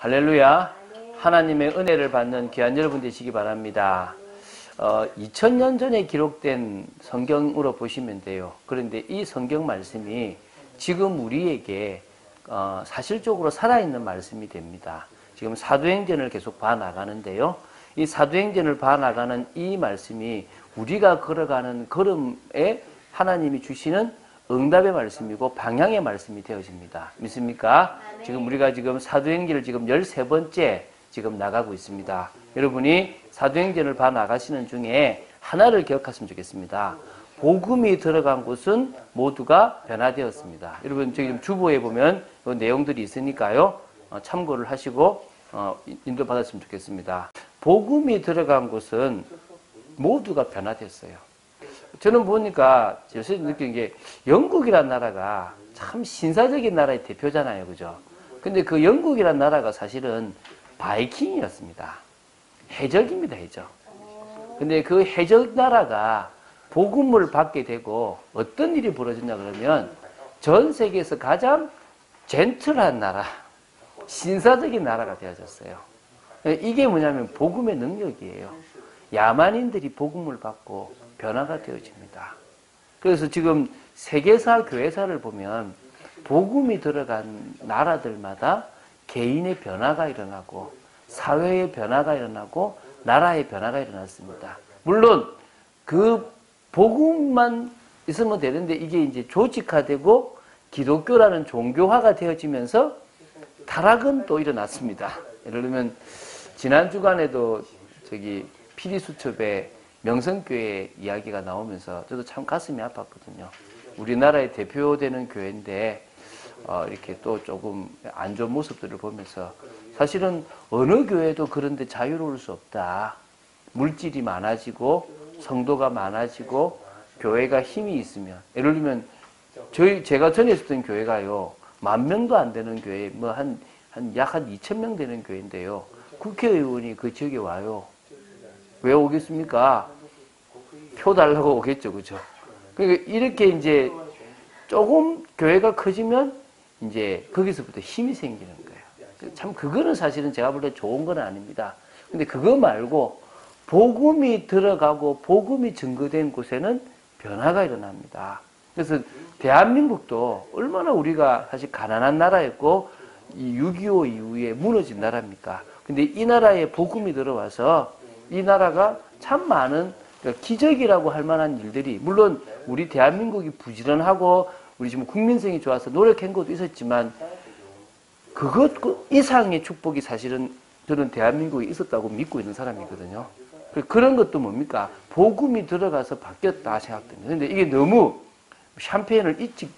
할렐루야. 하나님의 은혜를 받는 귀한 여러분 되시기 바랍니다. 2000년 전에 기록된 성경으로 보시면 돼요. 그런데 이 성경 말씀이 지금 우리에게 사실적으로 살아있는 말씀이 됩니다. 지금 사도행전을 계속 봐나가는데요. 이 사도행전을 봐나가는 이 말씀이 우리가 걸어가는 걸음에 하나님이 주시는 응답의 말씀이고 방향의 말씀이 되어집니다. 믿습니까? 지금 우리가 지금 사도행전을 지금 13번째 지금 나가고 있습니다. 여러분이 사도행전을 봐 나가시는 중에 하나를 기억하시면 좋겠습니다. 복음이 들어간 곳은 모두가 변화되었습니다. 여러분 저기 주보에 보면 그 내용들이 있으니까요. 참고를 하시고 인도받았으면 좋겠습니다. 복음이 들어간 곳은 모두가 변화됐어요. 저는 보니까 요새 느끼는 게 영국이란 나라가 참 신사적인 나라의 대표잖아요. 그죠? 근데 그 영국이란 나라가 사실은 바이킹이었습니다. 해적입니다. 해적. 근데 그 해적 나라가 복음을 받게 되고 어떤 일이 벌어졌냐 그러면 전 세계에서 가장 젠틀한 나라, 신사적인 나라가 되어졌어요. 이게 뭐냐면 복음의 능력이에요. 야만인들이 복음을 받고 변화가 되어집니다. 그래서 지금 세계사, 교회사를 보면 복음이 들어간 나라들마다 개인의 변화가 일어나고 사회의 변화가 일어나고 나라의 변화가 일어났습니다. 물론 그 복음만 있으면 되는데 이게 이제 조직화되고 기독교라는 종교화가 되어지면서 타락은 또 일어났습니다. 예를 들면 지난 주간에도 저기 피리수첩에 명성교회 이야기가 나오면서 저도 참 가슴이 아팠거든요. 우리나라의 대표되는 교회인데 이렇게 또 조금 안 좋은 모습들을 보면서 사실은 어느 교회도 그런데 자유로울 수 없다. 물질이 많아지고 성도가 많아지고 교회가 힘이 있으면 예를 들면 제가 전에 있었던 교회가요 10,000명도 안 되는 교회 뭐 약 2,000명 되는 교회인데요. 국회의원이 그 지역에 와요. 왜 오겠습니까? 표 달라고 오겠죠. 그죠? 그러니까 이렇게 이제 조금 교회가 커지면 이제 거기서부터 힘이 생기는 거예요. 참 그거는 사실은 제가 볼 때 좋은 건 아닙니다. 근데 그거 말고 복음이 들어가고 복음이 증거된 곳에는 변화가 일어납니다. 그래서 대한민국도 얼마나 우리가 사실 가난한 나라였고 이 6.25 이후에 무너진 나라입니까? 근데 이 나라에 복음이 들어와서 이 나라가 참 많은 기적이라고 할 만한 일들이 물론 우리 대한민국이 부지런하고 우리 지금 국민성이 좋아서 노력한 것도 있었지만 그것 이상의 축복이 사실은 저는 대한민국에 있었다고 믿고 있는 사람이거든요. 그런 것도 뭡니까? 복음이 들어가서 바뀌었다 생각됩니다. 그런데 이게 너무 샴페인을 일찍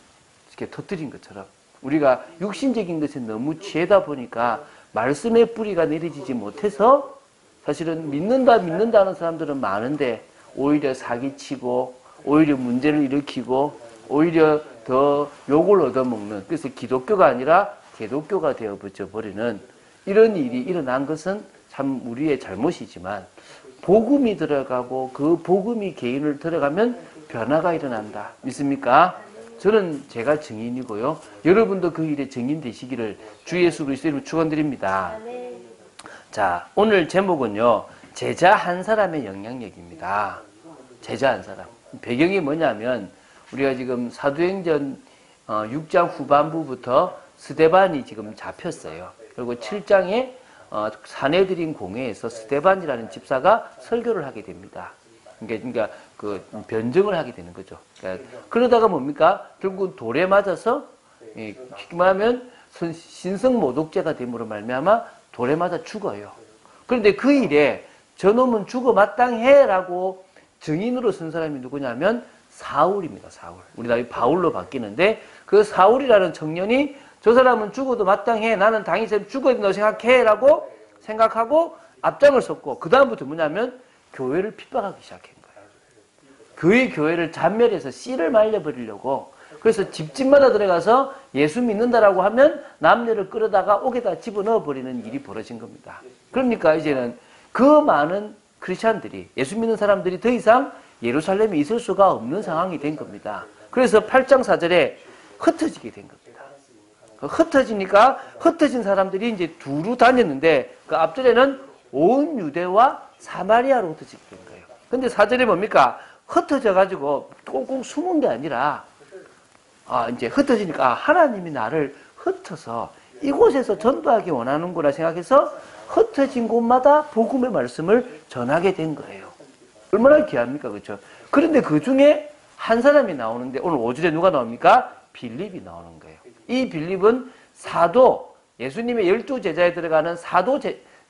이렇게 터뜨린 것처럼 우리가 육신적인 것에 너무 취하다 보니까 말씀의 뿌리가 내려지지 못해서 사실은 믿는다는 사람들은 많은데 오히려 사기치고 오히려 문제를 일으키고 오히려 더 욕을 얻어먹는 그래서 기독교가 아니라 개독교가 되어버리는 이런 일이 일어난 것은 참 우리의 잘못이지만 복음이 들어가고 그 복음이 개인을 들어가면 변화가 일어난다. 믿습니까? 저는 제가 증인이고요. 여러분도 그 일에 증인 되시기를 주 예수 그리스도 이름으로 축원드립니다. 자, 오늘 제목은요. 제자 한 사람의 영향력입니다. 제자 한 사람. 배경이 뭐냐면 우리가 지금 사도행전 6장 후반부부터 스데반이 지금 잡혔어요. 그리고 7장에 사내들인 공회에서 스데반이라는 집사가 설교를 하게 됩니다. 그러니까 그 변증을 하게 되는 거죠. 그러다가 뭡니까? 결국 돌에 맞아서 쉽게 말하면 신성 모독죄가 됨으로 말미암아 돌에 맞아 죽어요. 그런데 그 일에 저놈은 죽어 마땅해라고 증인으로 쓴 사람이 누구냐면 사울입니다. 사울. 우리 나이 바울로 바뀌는데 그 사울이라는 청년이 저 사람은 죽어도 마땅해. 나는 당연히 죽어야 된다고 생각해라고 생각하고 앞장을 섰고 그 다음부터 뭐냐면 교회를 핍박하기 시작한 거예요. 그의 교회를 잔멸해서 씨를 말려버리려고 그래서 집집마다 들어가서 예수 믿는다라고 하면 남녀를 끌어다가 옥에다 집어넣어 버리는 일이 벌어진 겁니다. 그러니까 이제는 그 많은 크리스찬들이 예수 믿는 사람들이 더 이상 예루살렘에 있을 수가 없는 상황이 된 겁니다. 그래서 8장 4절에 흩어지게 된 겁니다. 흩어지니까 흩어진 사람들이 이제 두루 다녔는데 그 앞절에는 온 유대와 사마리아로 흩어지게 된 거예요. 근데 4절에 뭡니까? 흩어져 가지고 꽁꽁 숨은 게 아니라 이제 흩어지니까 하나님이 나를 흩어서 이곳에서 전도하기 원하는구나 생각해서 흩어진 곳마다 복음의 말씀을 전하게 된 거예요. 얼마나 귀합니까? 그렇죠? 그런데 그 중에 한 사람이 나오는데 오늘 5절에 누가 나옵니까? 빌립이 나오는 거예요. 이 빌립은 사도, 예수님의 12제자에 들어가는 사도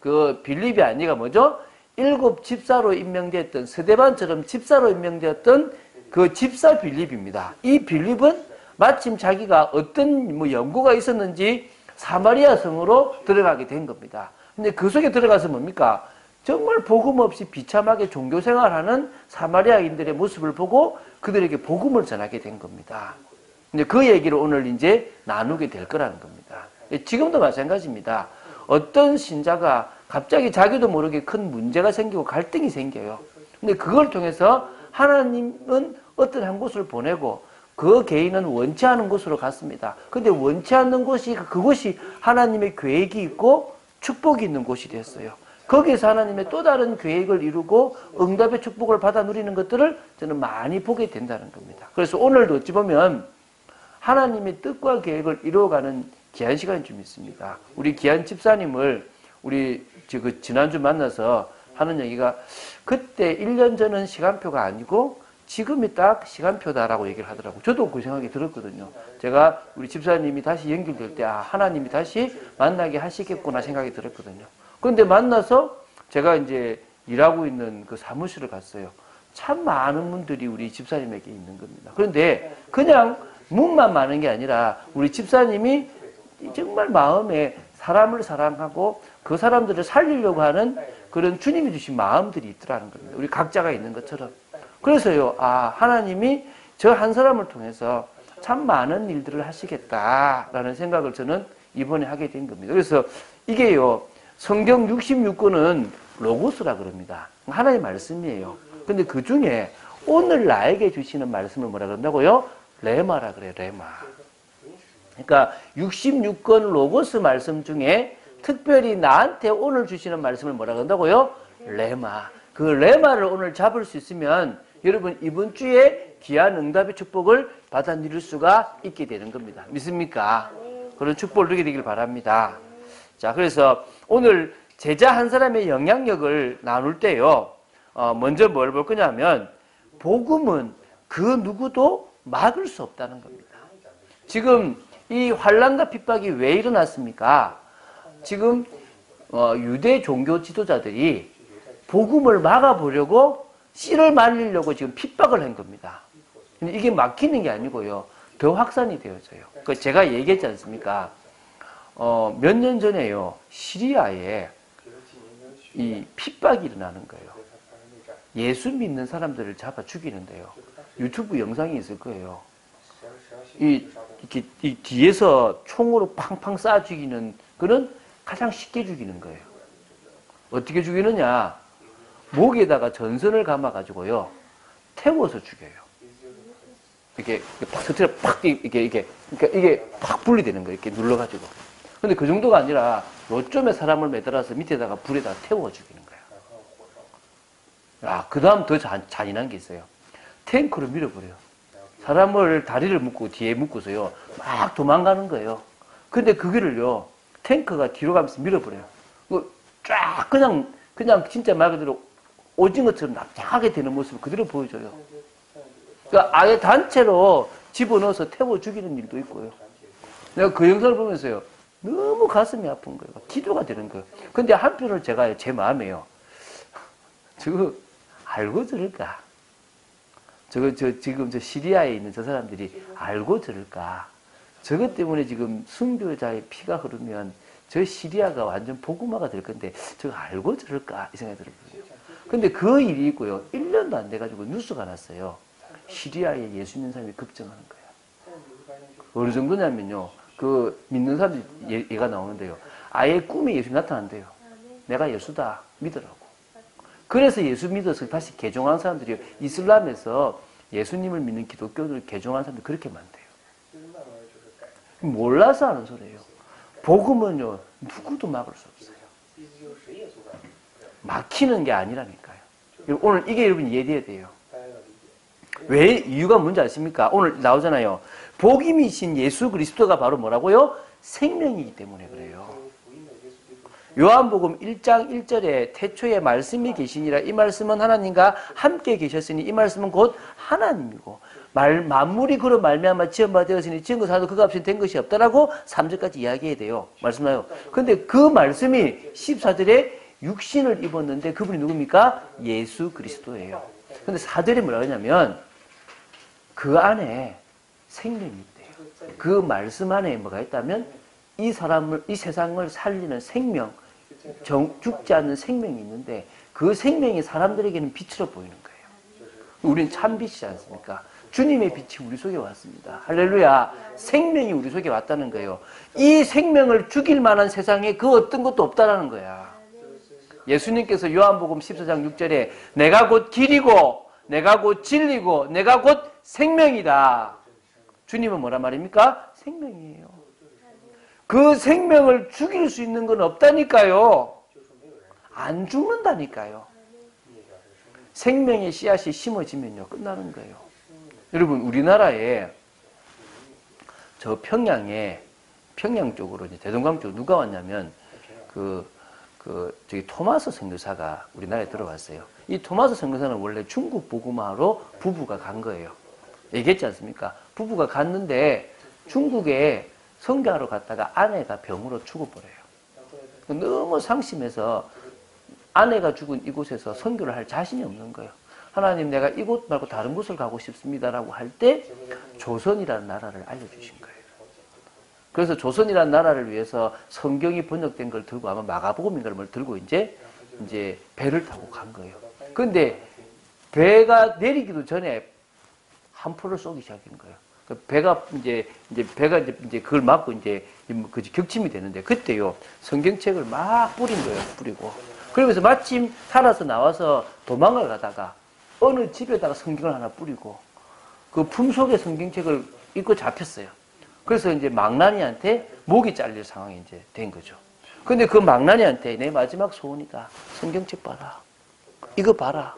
그 빌립이 아니가 뭐죠? 7 집사로 임명되었던 스데반처럼 집사로 임명되었던 그 집사 빌립입니다. 이 빌립은 마침 자기가 어떤 연구가 있었는지 사마리아 성으로 들어가게 된 겁니다. 근데 그 속에 들어가서 뭡니까? 정말 복음 없이 비참하게 종교 생활하는 사마리아인들의 모습을 보고 그들에게 복음을 전하게 된 겁니다. 근데 그 얘기를 오늘 이제 나누게 될 거라는 겁니다. 지금도 마찬가지입니다. 어떤 신자가 갑자기 자기도 모르게 큰 문제가 생기고 갈등이 생겨요. 근데 그걸 통해서 하나님은 어떤 한 곳을 보내고 그 개인은 원치 않은 곳으로 갔습니다. 근데 원치 않는 곳이 그곳이 하나님의 계획이 있고 축복이 있는 곳이 됐어요. 거기에서 하나님의 또 다른 계획을 이루고 응답의 축복을 받아 누리는 것들을 저는 많이 보게 된다는 겁니다. 그래서 오늘도 어찌 보면 하나님의 뜻과 계획을 이루어가는 귀한 시간이 좀 있습니다. 우리 귀한 집사님을 우리 지난주 만나서 하는 얘기가 그때 1년 전은 시간표가 아니고 지금이 딱 시간표다라고 얘기를 하더라고요. 저도 그 생각이 들었거든요. 제가 우리 집사님이 다시 연결될 때 하나님이 다시 만나게 하시겠구나 생각이 들었거든요. 그런데 만나서 제가 이제 일하고 있는 그 사무실을 갔어요. 참 많은 분들이 우리 집사님에게 있는 겁니다. 그런데 그냥 문만 많은 게 아니라 우리 집사님이 정말 마음에 사람을 사랑하고 그 사람들을 살리려고 하는 그런 주님이 주신 마음들이 있더라는 겁니다. 우리 각자가 있는 것처럼. 그래서요, 하나님이 저 한 사람을 통해서 참 많은 일들을 하시겠다라는 생각을 저는 이번에 하게 된 겁니다. 그래서 이게요, 성경 66권은 로고스라 그럽니다. 하나의 말씀이에요. 근데 그 중에 오늘 나에게 주시는 말씀을 뭐라 그런다고요? 레마라 그래요, 레마. 그러니까 66권 로고스 말씀 중에 특별히 나한테 오늘 주시는 말씀을 뭐라 그런다고요? 레마. 그 레마를 오늘 잡을 수 있으면 여러분 이번 주에 귀한 응답의 축복을 받아 누릴 수가 있게 되는 겁니다. 믿습니까? 그런 축복을 누리게 되길 바랍니다. 자, 그래서 오늘 제자 한 사람의 영향력을 나눌 때요. 먼저 뭘 볼 거냐면 복음은 그 누구도 막을 수 없다는 겁니다. 지금 이 환난과 핍박이 왜 일어났습니까? 지금 유대 종교 지도자들이 복음을 막아보려고 씨를 말리려고 지금 핍박을 한 겁니다. 근데 이게 막히는 게 아니고요. 더 확산이 되어져요. 제가 얘기했지 않습니까? 몇 년 전에요. 시리아에 이 핍박이 일어나는 거예요. 예수 믿는 사람들을 잡아 죽이는데요. 유튜브 영상이 있을 거예요. 이 뒤에서 총으로 팡팡 쏴 죽이는 그런 가장 쉽게 죽이는 거예요. 어떻게 죽이느냐? 목에다가 전선을 감아가지고요. 태워서 죽여요. 이렇게 팍 터뜨려 팍 이게 그러니까 이게 팍 분리되는 거예요. 이렇게 눌러가지고. 근데 그 정도가 아니라 요점에 사람을 매달아서 밑에다가 불에다 태워 죽이는 거예요. 그 다음 더 잔인한 게 있어요. 탱크로 밀어버려요. 사람을 다리를 묶고 뒤에 묶고서요. 막 도망가는 거예요. 근데 그거를요. 탱크가 뒤로 가면서 밀어버려요. 쫙 그냥 진짜 말 그대로 오징어처럼 납작하게 되는 모습을 그대로 보여줘요. 그러니까 아예 단체로 집어넣어서 태워 죽이는 일도 있고요. 내가 그 영상을 보면서요. 너무 가슴이 아픈 거예요. 기도가 되는 거예요. 근데 한편으로 제가 제 마음에요. 저거 알고 저럴까? 지금 저 시리아에 있는 저 사람들이 알고 저럴까? 저것 때문에 지금 순교자의 피가 흐르면 저 시리아가 완전 복음화가 될 건데 저거 알고 저럴까? 이 생각이 들어요. 근데 그 일이 있고요. 1년도 안 돼가지고 뉴스가 났어요. 시리아에 예수 믿는 사람이 급증하는 거예요. 어느 정도냐면요. 그 믿는 사람들이 얘가 나오는데요. 아예 꿈에 예수 나타난대요. 내가 예수다. 믿으라고. 그래서 예수 믿어서 다시 개종한 사람들이 이슬람에서 예수님을 믿는 기독교를 개종한 사람들이 그렇게 많대요. 몰라서 하는 소리예요. 복음은요, 누구도 막을 수 없어요. 막히는 게 아니라니까요. 오늘 이게 여러분 이해돼야 돼요. 왜 이유가 뭔지 아십니까? 오늘 나오잖아요. 복임이신 예수 그리스도가 바로 뭐라고요? 생명이기 때문에 그래요. 요한복음 1장 1절에 태초에 말씀이 계시니라. 이 말씀은 하나님과 함께 계셨으니 이 말씀은 곧 하나님이고 만물이 그로 말미암아 지음바 되었으니 지은 것은 하나도 그 값이 된 것이 없다라고 3절까지 이야기해야 돼요. 말씀나요. 근데 그 말씀이 14절에 육신을 입었는데 그분이 누굽니까? 예수 그리스도예요. 근데 4절에 뭐라고 하냐면 그 안에 생명이 있대요. 그 말씀 안에 뭐가 있다면 이 세상을 살리는 생명, 죽지 않는 생명이 있는데 그 생명이 사람들에게는 빛으로 보이는 거예요. 우린 참빛이지 않습니까? 주님의 빛이 우리 속에 왔습니다. 할렐루야. 생명이 우리 속에 왔다는 거예요. 이 생명을 죽일 만한 세상에 그 어떤 것도 없다라는 거야. 예수님께서 요한복음 14장 6절에 내가 곧 길이고 내가 곧 진리고 내가 곧 생명이다. 주님은 뭐란 말입니까? 생명이에요. 그 생명을 죽일 수 있는 건 없다니까요. 안 죽는다니까요. 생명의 씨앗이 심어지면요 끝나는 거예요. 여러분 우리나라에 저 평양 쪽으로 이제 대동강 쪽으로 누가 왔냐면 저기 토마스 선교사가 우리나라에 들어왔어요. 이 토마스 선교사는 원래 중국 복음화로 부부가 간 거예요. 얘기했지 않습니까? 부부가 갔는데 중국에 선교하러 갔다가 아내가 병으로 죽어버려요. 너무 상심해서 아내가 죽은 이곳에서 선교를 할 자신이 없는 거예요. 하나님 내가 이곳 말고 다른 곳을 가고 싶습니다라고 할 때 조선이라는 나라를 알려주신 거예요. 그래서 조선이라는 나라를 위해서 성경이 번역된 걸 들고 아마 마가복음인가를 뭘 들고 이제 배를 타고 간 거예요. 근데 배가 내리기도 전에 한포를 쏘기 시작한 거예요. 배가 그걸 맞고 격침이 되는데 그때요 성경책을 막 뿌린 거예요. 뿌리고 그러면서 마침 살아서 나와서 도망을 가다가 어느 집에다가 성경을 하나 뿌리고 그 품속에 성경책을 입고 잡혔어요. 그래서 이제 망나니한테 목이 잘릴 상황이 이제 된 거죠. 근데 그 망나니한테 내 마지막 소원이다. 성경책 봐라. 이거 봐라.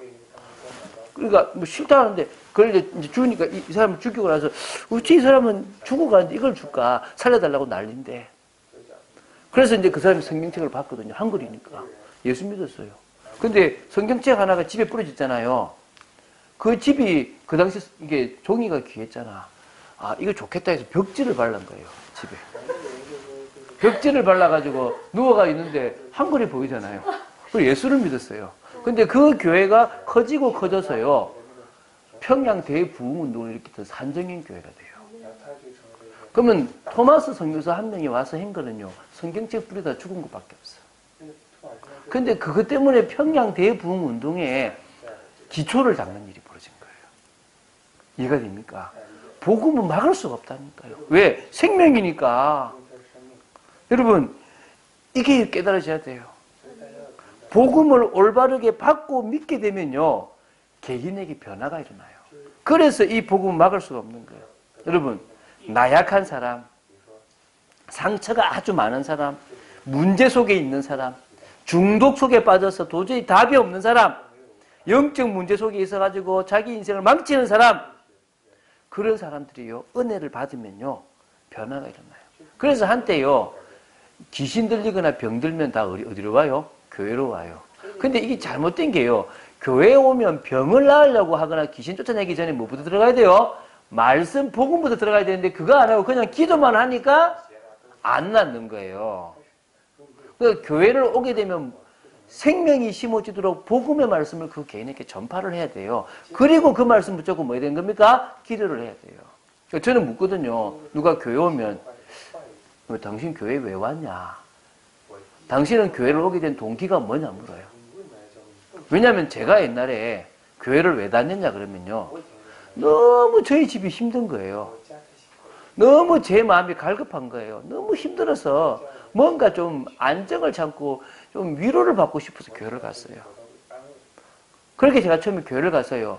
그러니까 뭐 싫다는데 그걸 이제 주니까 이 사람을 죽이고 나서 어찌 이 사람은 죽어가는데 이걸 줄까? 살려달라고 난린데. 그래서 이제 그 사람이 성경책을 봤거든요. 한글이니까. 예수 믿었어요. 근데 성경책 하나가 집에 뿌려졌잖아요. 그 집이 그 당시 이게 종이가 귀했잖아. 아, 이거 좋겠다 해서 벽지를 발란 거예요. 집에. 벽지를 발라가지고 누워가 있는데 한글이 보이잖아요. 그리고 예수를 믿었어요. 근데 그 교회가 커지고 커져서요. 평양 대부흥운동을 일으켰던 산정인 교회가 돼요. 그러면 토마스 선교사 한 명이 와서 한 거는요. 성경책 뿌리다 죽은 것밖에 없어요. 근데 그것 때문에 평양 대부흥운동에 기초를 닦는 일이 벌어진 거예요. 이해가 됩니까? 복음은 막을 수가 없다니까요. 왜? 생명이니까. 여러분, 이게 깨달아져야 돼요. 복음을 올바르게 받고 믿게 되면요. 개인에게 변화가 일어나요. 그래서 이 복음을 막을 수가 없는 거예요. 여러분, 나약한 사람, 상처가 아주 많은 사람, 문제 속에 있는 사람, 중독 속에 빠져서 도저히 답이 없는 사람, 영적 문제 속에 있어가지고 자기 인생을 망치는 사람, 그런 사람들이요, 은혜를 받으면요, 변화가 일어나요. 그래서 한때요, 귀신 들리거나 병 들면 다 어디로 와요? 교회로 와요. 근데 이게 잘못된 게요, 교회에 오면 병을 나으려고 하거나 귀신 쫓아내기 전에 뭐부터 들어가야 돼요? 말씀, 복음부터 들어가야 되는데 그거 안 하고 그냥 기도만 하니까 안 낫는 거예요. 그러니까 교회를 오게 되면 생명이 심어지도록 복음의 말씀을 그 개인에게 전파를 해야 돼요. 그리고 그 말씀 붙잡고 뭐 해야 되는 겁니까? 기도를 해야 돼요. 그러니까 저는 묻거든요. 누가 교회 오면 당신 교회 왜 왔냐? 당신은 교회를 오게 된 동기가 뭐냐 물어요. 왜냐하면 제가 옛날에 교회를 왜 다녔냐 그러면요. 너무 저희 집이 힘든 거예요. 너무 제 마음이 갈급한 거예요. 너무 힘들어서 뭔가 좀 안정을 찾고 좀 위로를 받고 싶어서 교회를 갔어요. 그렇게 제가 처음에 교회를 갔어요.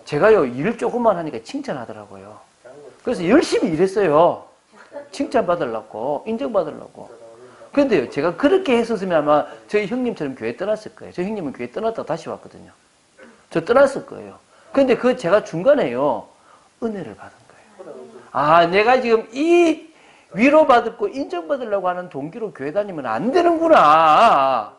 제가요, 일 조금만 하니까 칭찬하더라고요. 그래서 열심히 일했어요. 칭찬받으려고, 인정받으려고. 그런데요, 제가 그렇게 했었으면 아마 저희 형님처럼 교회 떠났을 거예요. 저희 형님은 교회 떠났다가 다시 왔거든요. 저 떠났을 거예요. 그런데 그 제가 중간에요, 은혜를 받은 거예요. 아, 내가 지금 이 위로받고 인정받으려고 하는 동기로 교회 다니면 안 되는구나.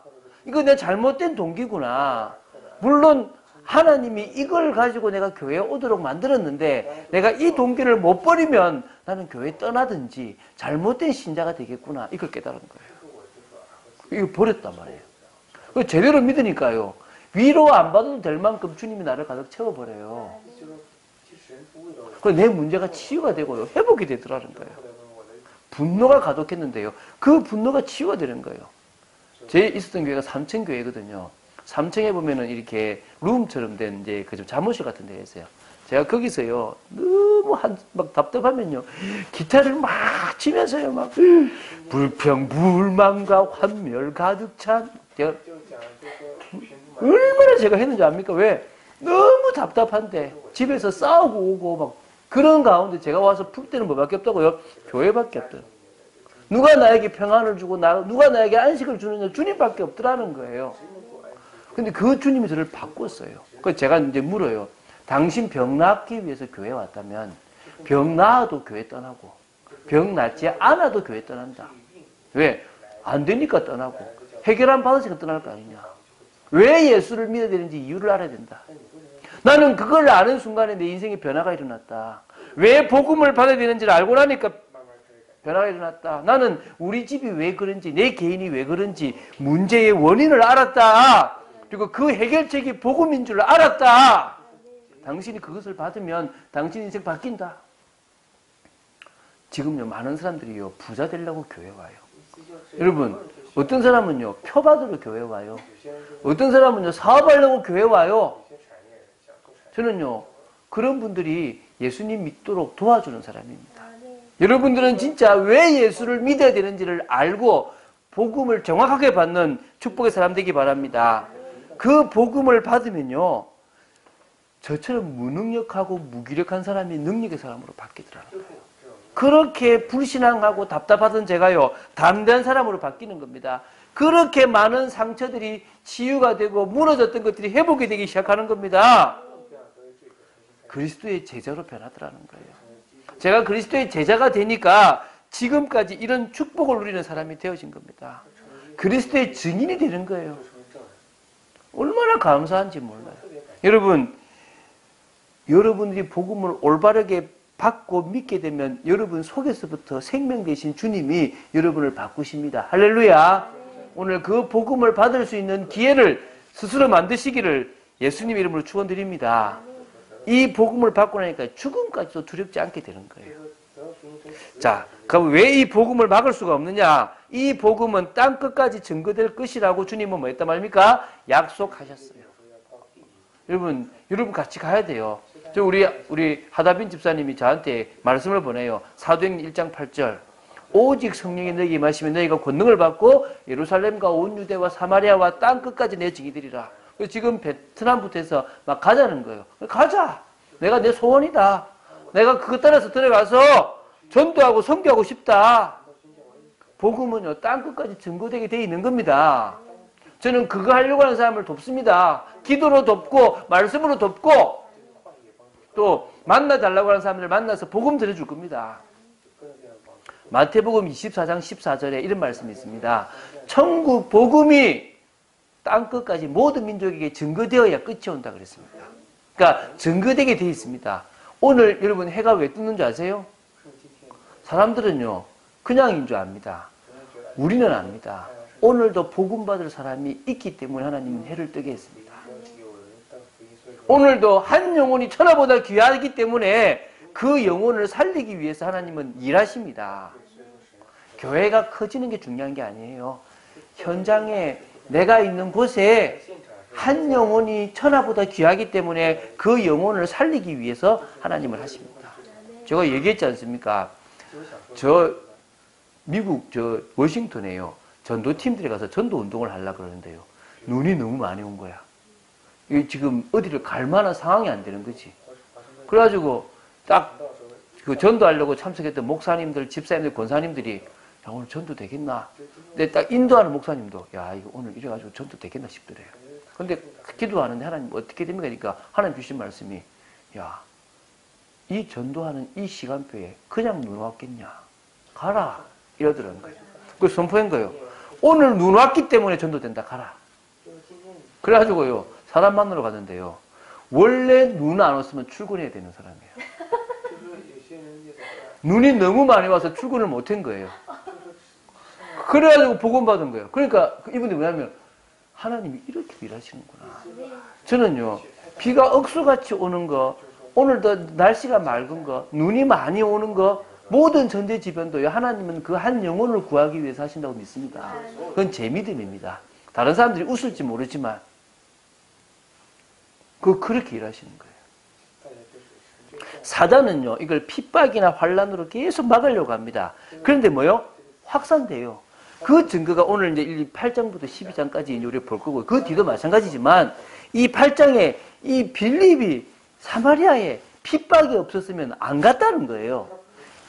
이거 내 잘못된 동기구나. 물론 하나님이 이걸 가지고 내가 교회에 오도록 만들었는데 내가 이 동기를 못 버리면 나는 교회 떠나든지 잘못된 신자가 되겠구나. 이걸 깨달은 거예요. 이거 버렸단 말이에요. 제대로 믿으니까요. 위로 안 받아도 될 만큼 주님이 나를 가득 채워버려요. 내 문제가 치유가 되고요. 회복이 되더라는 거예요. 분노가 가득했는데요. 그 분노가 치유가 되는 거예요. 제 있었던 교회가 3층 교회거든요. 3층에 보면은 이렇게 룸처럼 된 이제 그 잠옷실 같은 데가 있어요. 제가 거기서요, 너무 막 답답하면요, 기타를 막 치면서요, 막, 불평불만과 환멸 가득 찬, 제가, 얼마나 제가 했는지 압니까? 왜? 너무 답답한데, 집에서 싸우고 오고, 막, 그런 가운데 제가 와서 풀 때는 뭐밖에 없다고요? 교회밖에 없더라고요. 누가 나에게 평안을 주고, 누가 나에게 안식을 주느냐? 주님밖에 없더라는 거예요. 근데 그 주님이 저를 바꿨어요. 그래서 제가 이제 물어요. 당신 병 낫기 위해서 교회 왔다면 병 나아도 교회 떠나고 병 낫지 않아도 교회 떠난다. 왜? 안 되니까 떠나고 해결 안 받으니까 떠날 거 아니냐. 왜 예수를 믿어야 되는지 이유를 알아야 된다. 나는 그걸 아는 순간에 내 인생에 변화가 일어났다. 왜 복음을 받아야 되는지를 알고 나니까 변화가 일어났다. 나는 우리 집이 왜 그런지 내 개인이 왜 그런지 문제의 원인을 알았다. 그리고 그 해결책이 복음인 줄 알았다. 당신이 그것을 받으면 당신 인생 바뀐다. 지금요, 많은 사람들이요, 부자 되려고 교회 와요. 여러분, 어떤 사람은요, 표 받으러 교회 와요. 어떤 사람은요, 사업하려고 교회 와요. 저는요, 그런 분들이 예수님 믿도록 도와주는 사람입니다. 여러분들은 진짜 왜 예수를 믿어야 되는지를 알고 복음을 정확하게 받는 축복의 사람 되기 바랍니다. 그 복음을 받으면요, 저처럼 무능력하고 무기력한 사람이 능력의 사람으로 바뀌더라는 거예요. 그렇게 불신앙하고 답답하던 제가요, 담대한 사람으로 바뀌는 겁니다. 그렇게 많은 상처들이 치유가 되고 무너졌던 것들이 회복이 되기 시작하는 겁니다. 그리스도의 제자로 변하더라는 거예요. 제가 그리스도의 제자가 되니까 지금까지 이런 축복을 누리는 사람이 되어진 겁니다. 그리스도의 증인이 되는 거예요. 얼마나 감사한지 몰라요. 여러분들이 복음을 올바르게 받고 믿게 되면 여러분 속에서부터 생명 되신 주님이 여러분을 바꾸십니다. 할렐루야. 오늘 그 복음을 받을 수 있는 기회를 스스로 만드시기를 예수님 이름으로 축원드립니다. 이 복음을 받고 나니까 죽음까지도 두렵지 않게 되는 거예요. 자, 그럼 왜 이 복음을 막을 수가 없느냐? 이 복음은 땅 끝까지 증거될 것이라고 주님은 뭐 했단 말입니까? 약속하셨어요. 여러분 같이 가야 돼요. 우리 하다빈 집사님이 저한테 말씀을 보내요. 사도행전 1장 8절. 오직 성령이 너희에게 임하시면 너희가 권능을 받고 예루살렘과 온 유대와 사마리아와 땅 끝까지 내 증인이 되리라. 지금 베트남부터 해서 막 가자는 거예요. 가자. 내가 내 소원이다. 내가 그것 따라서 들어가서 전도하고 선교하고 싶다. 복음은요, 땅 끝까지 증거되게 되어 있는 겁니다. 저는 그거 하려고 하는 사람을 돕습니다. 기도로 돕고 말씀으로 돕고 또 만나달라고 하는 사람들을 만나서 복음 들어줄 겁니다. 마태복음 24장 14절에 이런 말씀이 있습니다. 천국 복음이 땅끝까지 모든 민족에게 증거되어야 끝이 온다 그랬습니다. 그러니까 증거되게 되어 있습니다. 오늘 여러분 해가 왜 뜨는 줄 아세요? 사람들은요, 그냥인 줄 압니다. 우리는 압니다. 오늘도 복음 받을 사람이 있기 때문에 하나님은 해를 뜨게 했습니다. 오늘도 한 영혼이 천하보다 귀하기 때문에 그 영혼을 살리기 위해서 하나님은 일하십니다. 교회가 커지는 게 중요한 게 아니에요. 현장에 내가 있는 곳에 한 영혼이 천하보다 귀하기 때문에 그 영혼을 살리기 위해서 하나님을 하십니다. 제가 얘기했지 않습니까? 미국 워싱턴에요. 전도팀들이 가서 전도 운동을 하려고 그러는데요. 눈이 너무 많이 온 거야. 이게 지금 어디를 갈 만한 상황이 안 되는 거지. 그래가지고 딱 그 전도하려고 참석했던 목사님들, 집사님들, 권사님들이 야, 오늘 전도 되겠나? 근데 딱 인도하는 목사님도 야, 이거 오늘 이래가지고 전도 되겠나 싶더래요. 근데 기도하는데 하나님 어떻게 됩니까? 그러니까 하나님 주신 말씀이 야, 이 전도하는 이 시간표에 그냥 눈 왔겠냐? 가라. 이러더라는 거예요. 그래서 선포한 거예요. 오늘 눈 왔기 때문에 전도된다. 가라. 그래가지고요. 사람 만나러 갔는데요. 원래 눈 안 왔으면 출근해야 되는 사람이에요. 눈이 너무 많이 와서 출근을 못한 거예요. 그래가지고 복음 받은 거예요. 그러니까 이분이 뭐냐면 하나님이 이렇게 일하시는구나. 저는요. 비가 억수같이 오는 거, 오늘도 날씨가 맑은 거, 눈이 많이 오는 거, 모든 전대지변도요. 하나님은 그 한 영혼을 구하기 위해서 하신다고 믿습니다. 그건 제 믿음입니다. 다른 사람들이 웃을지 모르지만 그렇게 일하시는 거예요. 사단은요. 이걸 핍박이나 환란으로 계속 막으려고 합니다. 그런데 뭐요? 확산돼요. 그 증거가 오늘 이제 8장부터 12장까지 우리가 볼 거고 그 뒤도 마찬가지지만 이 8장에 이 빌립이 사마리아에 핍박이 없었으면 안 갔다는 거예요.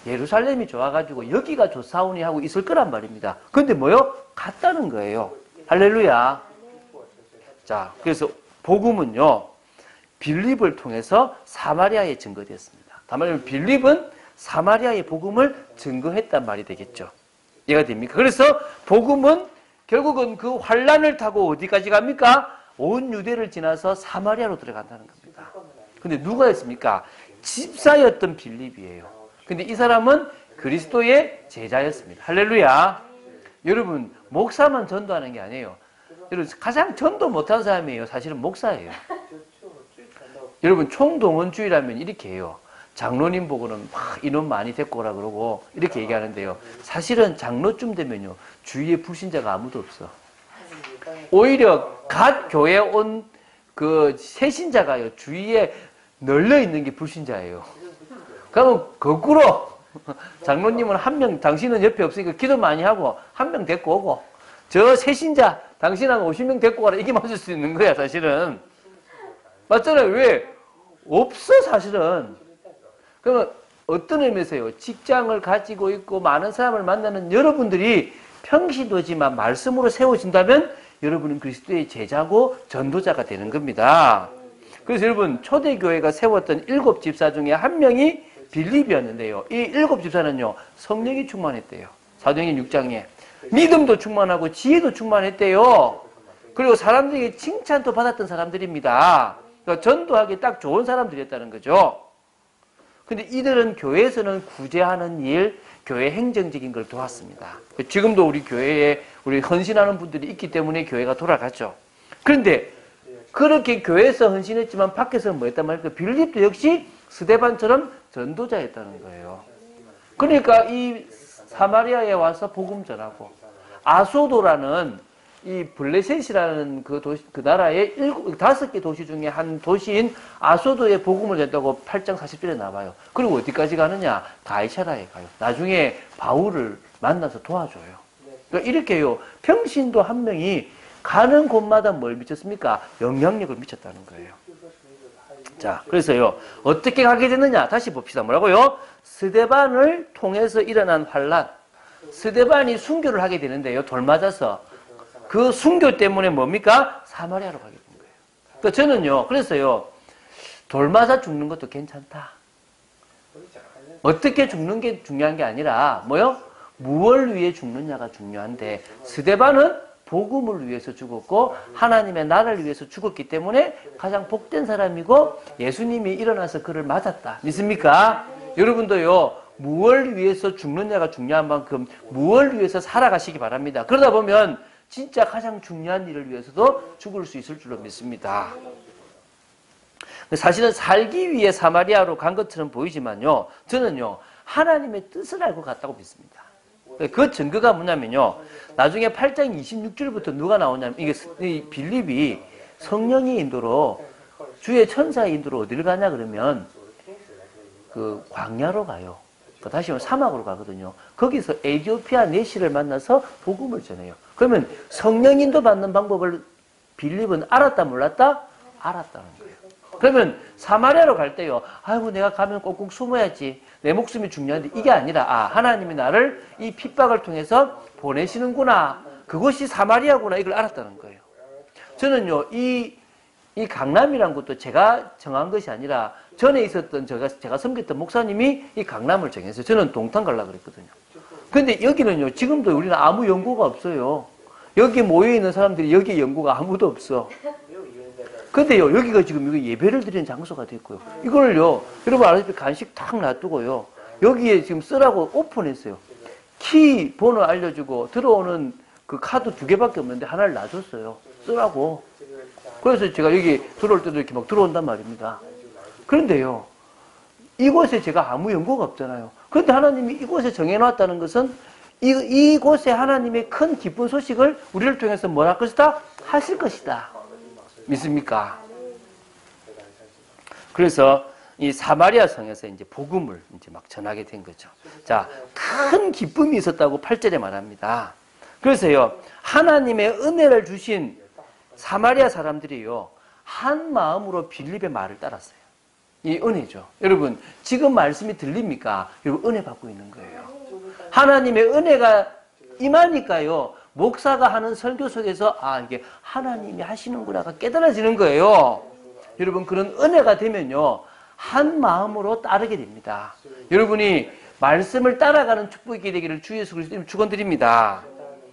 예루살렘이 좋아가지고 여기가 좋사오니 하고 있을 거란 말입니다. 근데 뭐요? 갔다는 거예요. 할렐루야. 자, 그래서 복음은요. 빌립을 통해서 사마리아에 증거되었습니다. 다만 빌립은 사마리아의 복음을 증거했단 말이 되겠죠. 이해가 됩니까? 그래서 복음은 결국은 그 환란을 타고 어디까지 갑니까? 온 유대를 지나서 사마리아로 들어간다는 겁니다. 근데 누가 했습니까? 집사였던 빌립이에요. 근데 이 사람은 그리스도의 제자였습니다. 할렐루야. 여러분, 목사만 전도하는 게 아니에요. 여러분, 가장 전도 못한 사람이에요. 사실은 목사예요. 여러분, 총동원주의라면 이렇게 해요. 장로님 보고는 막 인원 많이 데리고 오라 그러고 이렇게 얘기하는데요. 사실은 장로쯤 되면요. 주위에 불신자가 아무도 없어. 오히려 갓 교회에 온 그 새신자가요. 주위에 널려 있는 게 불신자예요. 그러면 거꾸로 장로님은 한 명, 당신은 옆에 없으니까 기도 많이 하고 한 명 데리고 오고 저 새신자 당신 한 50명 데리고 가라 이게 맞을 수 있는 거야 사실은. 맞잖아요. 왜? 없어 사실은. 그러면 어떤 의미에서요? 직장을 가지고 있고 많은 사람을 만나는 여러분들이 평시도지만 말씀으로 세워진다면 여러분은 그리스도의 제자고 전도자가 되는 겁니다. 그래서 여러분 초대교회가 세웠던 7 집사 중에 한 명이 빌립이었는데요. 이 7 집사는요. 성령이 충만했대요. 사도행전 6장에. 믿음도 충만하고 지혜도 충만했대요. 그리고 사람들에게 칭찬도 받았던 사람들입니다. 그러니까 전도하기 딱 좋은 사람들이었다는 거죠. 근데 이들은 교회에서는 구제하는 일, 교회 행정적인 걸 도왔습니다. 지금도 우리 교회에 우리 헌신하는 분들이 있기 때문에 교회가 돌아가죠. 그런데 그렇게 교회에서 헌신했지만 밖에서는 뭐 했단 말일까? 빌립도 역시 스데반처럼 전도자였다는 거예요. 그러니까 이 사마리아에 와서 복음 전하고 아소도라는 이 블레셋이라는 그 도시, 그 나라의 5개 도시 중에 한 도시인 아소도에 복음을 전했다고 8장 40절에 나와요. 그리고 어디까지 가느냐? 가이사라에 가요. 나중에 바울을 만나서 도와줘요. 그러니까 이렇게요. 평신도 한 명이 가는 곳마다 뭘 미쳤습니까? 영향력을 미쳤다는 거예요. 자, 그래서요. 어떻게 가게 됐느냐? 다시 봅시다. 뭐라고요? 스데반을 통해서 일어난 환란. 스데반이 순교를 하게 되는데요. 돌 맞아서. 그 순교 때문에 뭡니까? 사마리아로 가게 된 거예요. 그러니까 저는요. 그래서요. 돌 맞아 죽는 것도 괜찮다. 어떻게 죽는 게 중요한 게 아니라 뭐요? 무엇을 위해 죽느냐가 중요한데 스데반은 복음을 위해서 죽었고 하나님의 나라를 위해서 죽었기 때문에 가장 복된 사람이고 예수님이 일어나서 그를 맞았다. 믿습니까? 여러분도요. 무엇을 위해서 죽느냐가 중요한 만큼 무엇을 위해서 살아가시기 바랍니다. 그러다 보면 진짜 가장 중요한 일을 위해서도 죽을 수 있을 줄로 믿습니다. 사실은 살기 위해 사마리아로 간 것처럼 보이지만요. 저는요. 하나님의 뜻을 알고 갔다고 믿습니다. 그 증거가 뭐냐면요. 나중에 8장 26절부터 누가 나오냐면 이게 빌립이 성령의 인도로 주의 천사의 인도로 어디를 가냐 그러면 그 광야로 가요. 다시 말하면 사막으로 가거든요. 거기서 에티오피아 내시를 만나서 복음을 전해요. 그러면 성령 인도 받는 방법을 빌립은 알았다 몰랐다? 알았다는 거예요. 그러면 사마리아로 갈 때요. 아이고 내가 가면 꼭꼭 숨어야지. 내 목숨이 중요한데 이게 아니라 하나님이 나를 이 핍박을 통해서 보내시는구나. 그것이 사마리아구나. 이걸 알았다는 거예요. 저는요. 이 강남이란 것도 제가 정한 것이 아니라 전에 있었던 제가 섬겼던 목사님이 이 강남을 정했어요. 저는 동탄 가려고 그랬거든요. 근데 여기는요. 지금도 우리는 아무 연고가 없어요. 여기 모여있는 사람들이 여기 연고가 아무도 없어. 근데요. 여기가 지금 이거 예배를 드리는 장소가 됐고요. 이걸요. 여러분 알다시피 간식 탁 놔두고요. 여기에 지금 쓰라고 오픈했어요. 키 번호 알려주고 들어오는 그 카드 2개밖에 없는데 하나를 놔줬어요. 쓰라고. 그래서 제가 여기 들어올 때도 이렇게 막 들어온단 말입니다. 그런데요. 이곳에 제가 아무 연고가 없잖아요. 그런데 하나님이 이곳에 정해놨다는 것은 이곳에 하나님의 큰 기쁜 소식을 우리를 통해서 뭘 할 것이다? 하실 것이다. 믿습니까? 그래서 이 사마리아 성에서 이제 복음을 이제 막 전하게 된 거죠. 자, 큰 기쁨이 있었다고 8절에 말합니다. 그래서요, 하나님의 은혜를 주신 사마리아 사람들이요, 한 마음으로 빌립의 말을 따랐어요. 이 은혜죠. 여러분, 지금 말씀이 들립니까? 여러분, 은혜 받고 있는 거예요. 하나님의 은혜가 임하니까요, 목사가 하는 설교 속에서, 이게 하나님이 하시는구나가 깨달아지는 거예요. 여러분, 그런 은혜가 되면요, 한 마음으로 따르게 됩니다. 여러분이 말씀을 따라가는 축복이 되기를 주 예수 그리스도님 축원드립니다.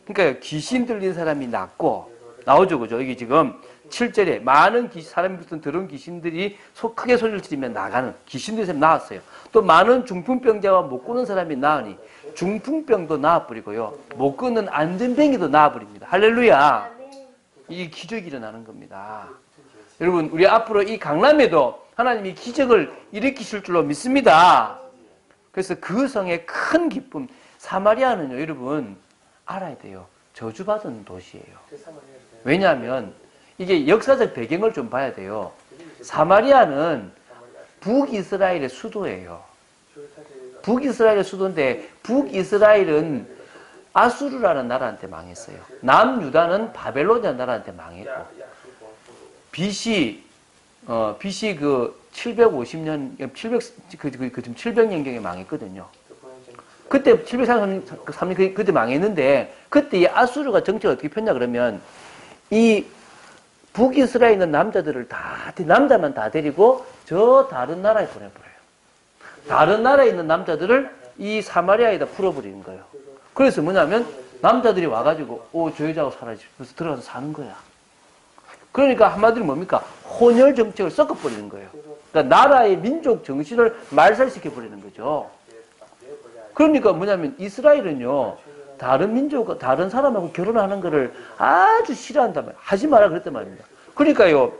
그러니까 귀신 들린 사람이 낫고, 나오죠, 그죠? 이게 지금 7절에 많은 사람이 붙은 더러운 귀신들이 크게 소리를 지르며 나가는 귀신들이 나왔어요. 또 많은 중풍병자와 못 끊는 사람이 나으니 중풍병도 나아버리고요. 못 끊는 안전병이도 나아버립니다. 할렐루야. 이 기적이 일어나는 겁니다. 여러분, 우리 앞으로 이 강남에도 하나님이 기적을 일으키실 줄로 믿습니다. 그래서 그 성의 큰 기쁨, 사마리아는요, 여러분, 알아야 돼요. 저주받은 도시예요. 왜냐하면 이게 역사적 배경을 좀 봐야 돼요. 사마리아는 북이스라엘의 수도예요. 북이스라엘의 수도인데 북이스라엘은 아수르라는 나라한테 망했어요. 남유다는 바벨론이라는 나라한테 망했고 BC 그 750년, 700년경에 망했거든요. 그때 733년 그때 망했는데 그때 이 아수르가 정책을 어떻게 폈냐 그러면 이 북이스라엘에 있는 남자들을 남자만 다 데리고 저 다른 나라에 보내버려요. 다른 나라에 있는 남자들을 이 사마리아에다 풀어버리는 거예요. 그래서 뭐냐면 남자들이 와가지고 저 여자하고 살아야지. 그래서 들어가서 사는 거야. 그러니까 한마디로 뭡니까? 혼혈 정책을 섞어버리는 거예요. 그러니까 나라의 민족 정신을 말살시켜버리는 거죠. 그러니까 뭐냐면 이스라엘은요. 다른 민족, 다른 사람하고 결혼하는 거를 아주 싫어한단 말이에요. 하지 마라 그랬단 말입니다. 그러니까요.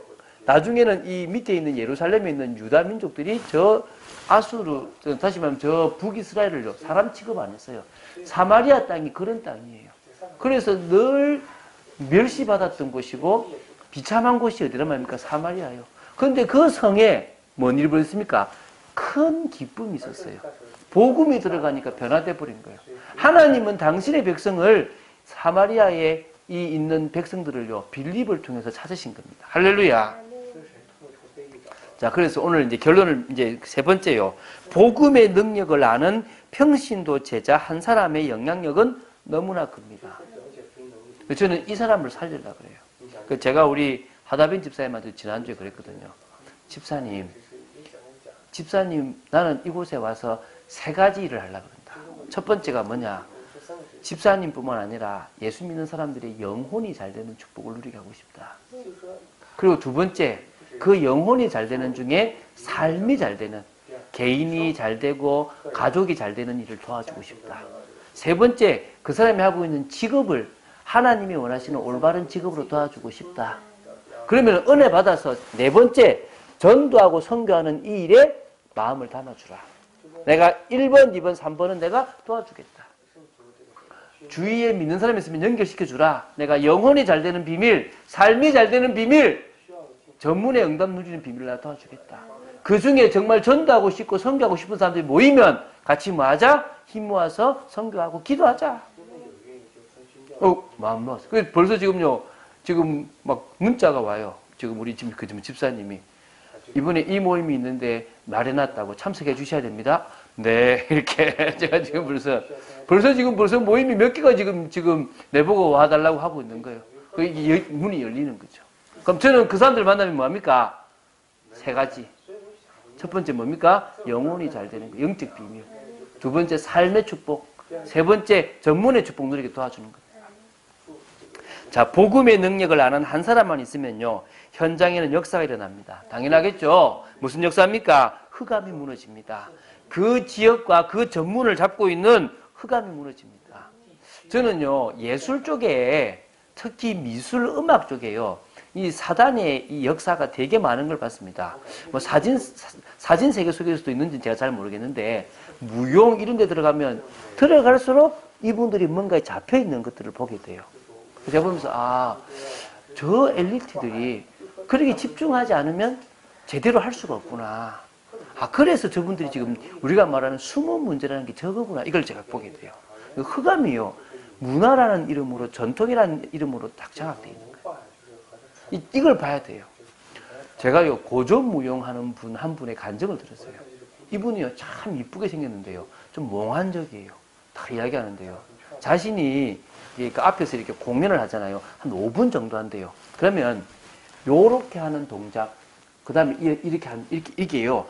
나중에는 이 밑에 있는 예루살렘에 있는 유다 민족들이 저 아수르, 다시 말하면 저 북이스라엘을요. 사람 취급 안 했어요. 사마리아 땅이 그런 땅이에요. 그래서 늘 멸시받았던 곳이고 비참한 곳이 어디란 말입니까? 사마리아예요. 그런데 그 성에 뭔 일이 벌어졌습니까? 큰 기쁨이 있었어요. 복음이 들어가니까 변화돼 버린 거예요. 하나님은 당신의 백성을 사마리아에 있는 백성들을요 빌립을 통해서 찾으신 겁니다. 할렐루야. 자, 그래서 오늘 이제 결론을 이제 세 번째요. 복음의 능력을 아는 평신도 제자 한 사람의 영향력은 너무나 큽니다. 저는 이 사람을 살리려고 그래요. 제가 우리 하다빈 집사님한테 지난주에 그랬거든요. 집사님, 나는 이곳에 와서 3가지 일을 하려고 그런다. 첫 번째가 뭐냐? 집사님뿐만 아니라 예수 믿는 사람들의 영혼이 잘 되는 축복을 누리게 하고 싶다. 그리고 두 번째, 그 영혼이 잘 되는 중에 삶이 잘 되는, 개인이 잘 되고 가족이 잘 되는 일을 도와주고 싶다. 세 번째, 그 사람이 하고 있는 직업을 하나님이 원하시는 올바른 직업으로 도와주고 싶다. 그러면 은혜 받아서 네 번째, 전도하고 선교하는 이 일에 마음을 담아주라. 내가 1번, 2번, 3번은 내가 도와주겠다. 주위에 믿는 사람이 있으면 연결시켜주라. 내가 영혼이 잘 되는 비밀, 삶이 잘 되는 비밀, 전문의 응답 누리는 비밀을 내가 도와주겠다. 그 중에 정말 전도하고 싶고 선교하고 싶은 사람들이 모이면 같이 뭐 하자? 힘 모아서 선교하고 기도하자. 마음 모았어. 벌써 지금 막 문자가 와요. 지금 우리 집사님이 이번에 이 모임이 있는데 마련했다고 참석해 주셔야 됩니다. 네, 이렇게 제가 지금 벌써 모임이 몇 개가 지금 내보고 와달라고 하고 있는 거예요. 이게 문이 열리는 거죠. 그럼 저는 그 사람들 만나면 뭐합니까? 세 가지. 첫 번째 뭡니까? 영혼이 잘 되는 거, 영적 비밀. 두 번째 삶의 축복. 세 번째 전문의 축복 누리게 도와주는 거예요. 자, 복음의 능력을 아는 한 사람만 있으면요, 현장에는 역사가 일어납니다. 당연하겠죠. 무슨 역사입니까? 흑암이 무너집니다. 그 지역과 그 전문을 잡고 있는 흑암이 무너집니다. 저는요, 예술 쪽에, 특히 미술 음악 쪽에요, 이 사단의 이 역사가 되게 많은 걸 봤습니다. 뭐 사진 세계 속에서도 있는지 제가 잘 모르겠는데, 무용 이런 데 들어갈수록 이분들이 뭔가에 잡혀 있는 것들을 보게 돼요. 제가 보면서, 저 엘리트들이 그렇게 집중하지 않으면 제대로 할 수가 없구나. 그래서 저분들이 지금 우리가 말하는 숨은 문제라는 게 저거구나. 이걸 제가 보게 돼요. 흑암이요, 문화라는 이름으로, 전통이라는 이름으로 딱 장악되어 있는 거예요. 이걸 봐야 돼요. 제가요, 고전무용하는 분 한 분의 간증을 들었어요. 이분이요, 참 이쁘게 생겼는데요, 좀 몽환적이에요. 다 이야기하는데요, 자신이 그 앞에서 이렇게 공연을 하잖아요. 한 5분 정도 한대요. 그러면 요렇게 하는 동작, 그 다음에 이렇게요.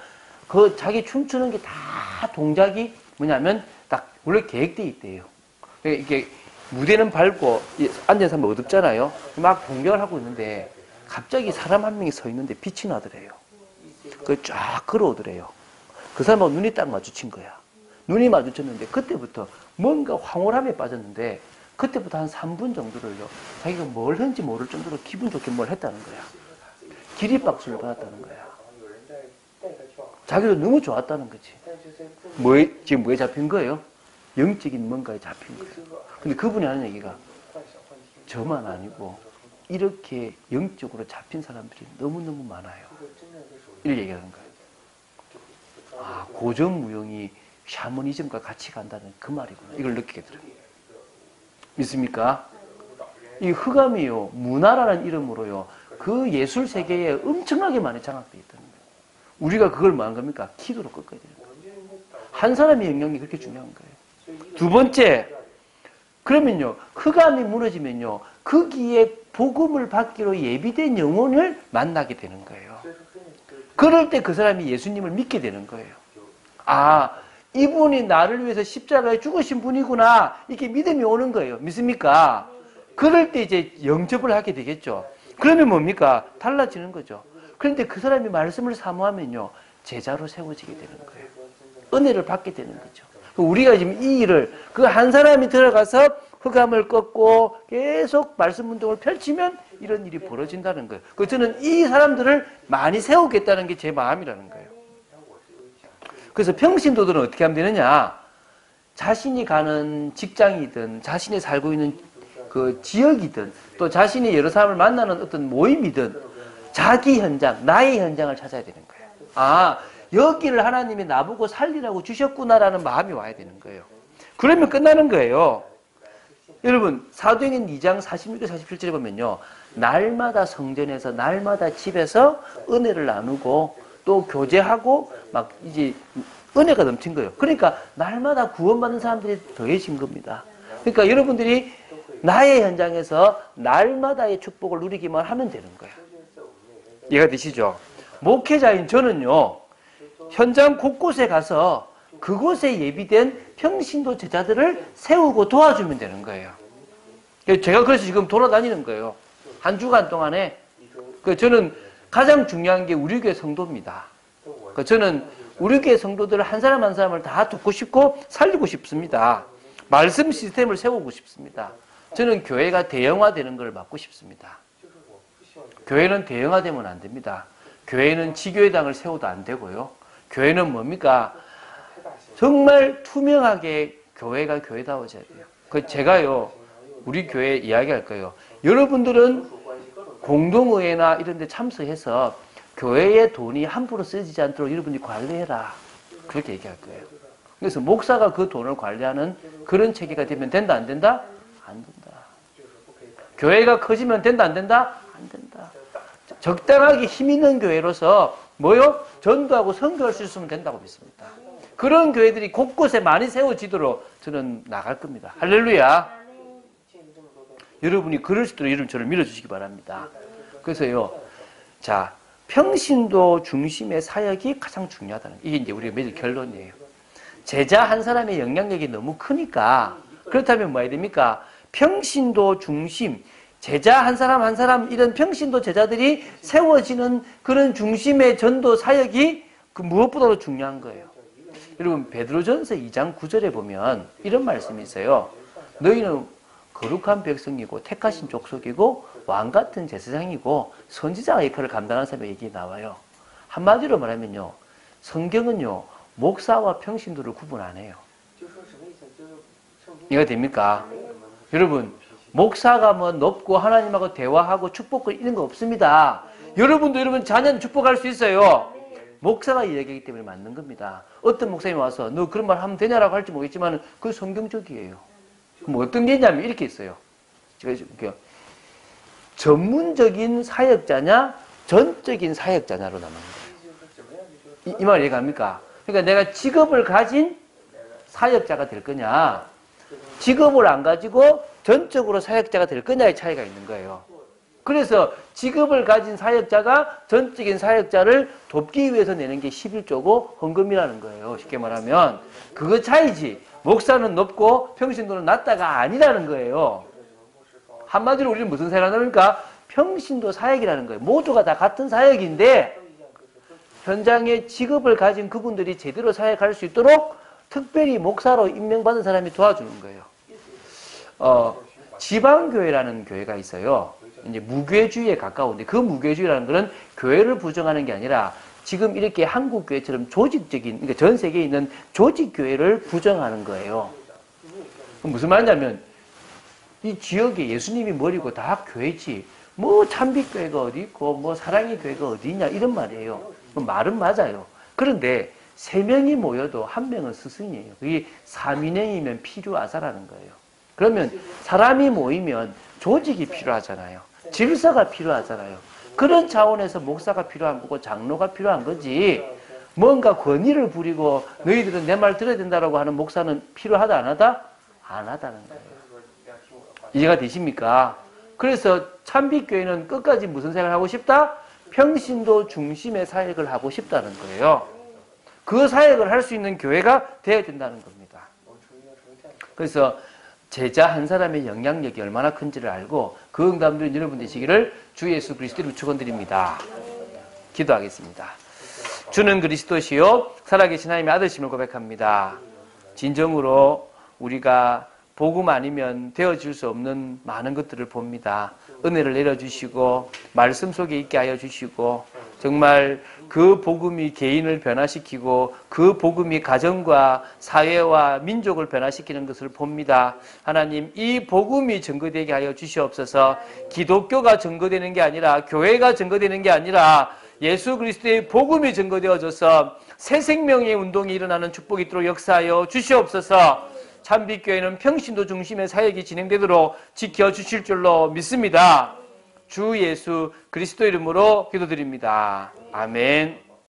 그 자기 춤추는 게 다 동작이 뭐냐면 딱 원래 계획되어 있대요. 이게 무대는 밝고 앉아서 하면 어둡잖아요. 막 공격을 하고 있는데 갑자기 사람 한 명이 서 있는데 빛이 나더래요. 그 쫙 걸어오더래요. 그 사람하고 눈이 딱 마주친 거야. 눈이 마주쳤는데 그때부터 뭔가 황홀함에 빠졌는데, 그때부터 한 3분 정도를요, 자기가 뭘 했는지 모를 정도로 기분 좋게 뭘 했다는 거야. 기립박수를 받았다는 거야. 자기도 너무 좋았다는 거지. 지금 뭐에 잡힌 거예요? 영적인 뭔가에 잡힌 거예요. 근데 그분이 하는 얘기가, 저만 아니고 이렇게 영적으로 잡힌 사람들이 너무너무 많아요. 이렇게 얘기하는 거예요. 고전무용이 샤머니즘과 같이 간다는 그 말이구나. 이걸 느끼게 들어요. 믿습니까? 이 흑암이요, 문화라는 이름으로요, 그 예술 세계에 엄청나게 많이 장악되어 있다는 거예요. 우리가 그걸 뭐 한 겁니까? 기도로 꺾어야 되는 거예요. 한 사람의 영향이 그렇게 중요한 거예요. 두 번째, 그러면요, 흑암이 무너지면요, 거기에 복음을 받기로 예비된 영혼을 만나게 되는 거예요. 그럴 때 그 사람이 예수님을 믿게 되는 거예요. 이분이 나를 위해서 십자가에 죽으신 분이구나. 이렇게 믿음이 오는 거예요. 믿습니까? 그럴 때 이제 영접을 하게 되겠죠. 그러면 뭡니까? 달라지는 거죠. 그런데 그 사람이 말씀을 사모하면요, 제자로 세워지게 되는 거예요. 은혜를 받게 되는 거죠. 우리가 지금 이 일을, 그 한 사람이 들어가서 흑암을 꺾고 계속 말씀 운동을 펼치면 이런 일이 벌어진다는 거예요. 저는 이 사람들을 많이 세우겠다는 게 제 마음이라는 거예요. 그래서 평신도들은 어떻게 하면 되느냐? 자신이 가는 직장이든, 자신이 살고 있는 그 지역이든, 또 자신이 여러 사람을 만나는 어떤 모임이든, 자기 현장, 나의 현장을 찾아야 되는 거예요. 여기를 하나님이 나보고 살리라고 주셨구나라는 마음이 와야 되는 거예요. 그러면 끝나는 거예요. 여러분, 사도행전 2장 46절 47절에 보면요, 날마다 성전에서, 날마다 집에서 은혜를 나누고 또 교제하고 막 이제 은혜가 넘친 거예요. 그러니까 날마다 구원받는 사람들이 더해진 겁니다. 그러니까 여러분들이 나의 현장에서 날마다의 축복을 누리기만 하면 되는 거예요. 이해가 되시죠? 목회자인 저는요, 현장 곳곳에 가서 그곳에 예비된 평신도 제자들을 세우고 도와주면 되는 거예요. 제가 그래서 지금 돌아다니는 거예요. 한 주간 동안에. 저는 가장 중요한 게 우리 교회 성도입니다. 저는 우리 교회 성도들 한 사람 한 사람을 다 돕고 싶고 살리고 싶습니다. 말씀 시스템을 세우고 싶습니다. 저는 교회가 대형화되는 걸 막고 싶습니다. 교회는 대형화되면 안 됩니다. 교회는 지교회당을 세워도 안 되고요. 교회는 뭡니까? 정말 투명하게 교회가 교회다워져야 돼요. 제가요, 우리 교회에 이야기할 거예요. 여러분들은 공동의회나 이런 데 참석해서 교회의 돈이 함부로 쓰이지 않도록 여러분이 관리해라. 그렇게 얘기할 거예요. 그래서 목사가 그 돈을 관리하는 그런 체계가 되면 된다, 안 된다? 안 된다. 교회가 커지면 된다, 안 된다? 안 된다. 적당하게 힘 있는 교회로서 뭐요? 전도하고 선교할 수 있으면 된다고 믿습니다. 그런 교회들이 곳곳에 많이 세워지도록 저는 나갈 겁니다. 할렐루야. 여러분이 그럴 수 있도록 여러분 저를 밀어주시기 바랍니다. 그래서요, 자, 평신도 중심의 사역이 가장 중요하다는, 이게 이제 우리가 맺을 결론이에요. 제자 한 사람의 영향력이 너무 크니까, 그렇다면 뭐 해야 됩니까? 평신도 중심, 제자 한 사람 한 사람, 이런 평신도 제자들이 세워지는 그런 중심의 전도 사역이 그 무엇보다도 중요한 거예요. 여러분, 베드로전서 2장 9절에 보면 이런 말씀이 있어요. 너희는 거룩한 백성이고 택하신 족속이고 왕같은 제사장이고 선지자 역할을 감당하는 사람의 얘기 나와요. 한마디로 말하면요, 성경은요 목사와 평신도를 구분 안 해요. 이해가 됩니까? 여러분, 목사가 뭐 높고 하나님하고 대화하고 축복을 이런 거 없습니다. 여러분도 여러분 자녀는 축복할 수 있어요. 목사가 이야기하기 때문에 맞는 겁니다. 어떤 목사님이 와서 너 그런 말 하면 되냐라고 할지 모르겠지만 그게 성경적이에요. 그럼 어떤 게 있냐면 이렇게 있어요. 제가 볼게요. 전문적인 사역자냐 전적인 사역자냐로 나누는 거예요. 이 말 이해갑니까? 그러니까 내가 직업을 가진 사역자가 될 거냐, 직업을 안 가지고 전적으로 사역자가 될 거냐의 차이가 있는 거예요. 그래서 직업을 가진 사역자가 전적인 사역자를 돕기 위해서 내는 게 11조고 헌금이라는 거예요. 쉽게 말하면 그거 차이지, 목사는 높고 평신도는 낮다가 아니라는 거예요. 한마디로 우리는 무슨 사역을 하니까 평신도 사역이라는 거예요. 모두가 다 같은 사역인데 현장에 직업을 가진 그분들이 제대로 사역할 수 있도록 특별히 목사로 임명받은 사람이 도와주는 거예요. 지방교회라는 교회가 있어요. 이제 무교회주의에 가까운데, 그 무교회주의라는 것은 교회를 부정하는 게 아니라 지금 이렇게 한국 교회처럼 조직적인, 그러니까 전 세계에 있는 조직 교회를 부정하는 거예요. 무슨 말이냐면 이 지역에 예수님이 머리고 다 교회지, 뭐 참빛교회가 어디 있고 뭐 사랑의 교회가 어디 있냐 이런 말이에요. 말은 맞아요. 그런데 3명이 모여도 1명은 스승이에요. 그게 3인행이면 필요하다라는 거예요. 그러면 사람이 모이면 조직이 필요하잖아요. 질서가 필요하잖아요. 그런 차원에서 목사가 필요한 거고 장로가 필요한 거지, 뭔가 권위를 부리고 너희들은 내 말 들어야 된다라고 하는 목사는 필요하다 안 하다? 안 하다는 거예요. 이해가 되십니까? 그래서 참빛교회는 끝까지 무슨 사역을 하고 싶다? 평신도 중심의 사역을 하고 싶다는 거예요. 그 사역을 할 수 있는 교회가 되어야 된다는 겁니다. 그래서 제자 한 사람의 영향력이 얼마나 큰지를 알고 그 응답들은 여러분 되시기를 주 예수 그리스도로 축원드립니다. 기도하겠습니다. 주는 그리스도시요 살아계신 하나님의 아들심을 고백합니다. 진정으로 우리가 복음 아니면 되어질 수 없는 많은 것들을 봅니다. 은혜를 내려주시고 말씀 속에 있게 하여 주시고 정말 그 복음이 개인을 변화시키고 그 복음이 가정과 사회와 민족을 변화시키는 것을 봅니다. 하나님, 이 복음이 증거되게 하여 주시옵소서. 기독교가 증거되는 게 아니라, 교회가 증거되는 게 아니라 예수 그리스도의 복음이 증거되어져서 새 생명의 운동이 일어나는 축복이 있도록 역사하여 주시옵소서. 참빛교회는 평신도 중심의 사역이 진행되도록 지켜주실 줄로 믿습니다. 주 예수 그리스도 이름으로 기도드립니다. 아멘.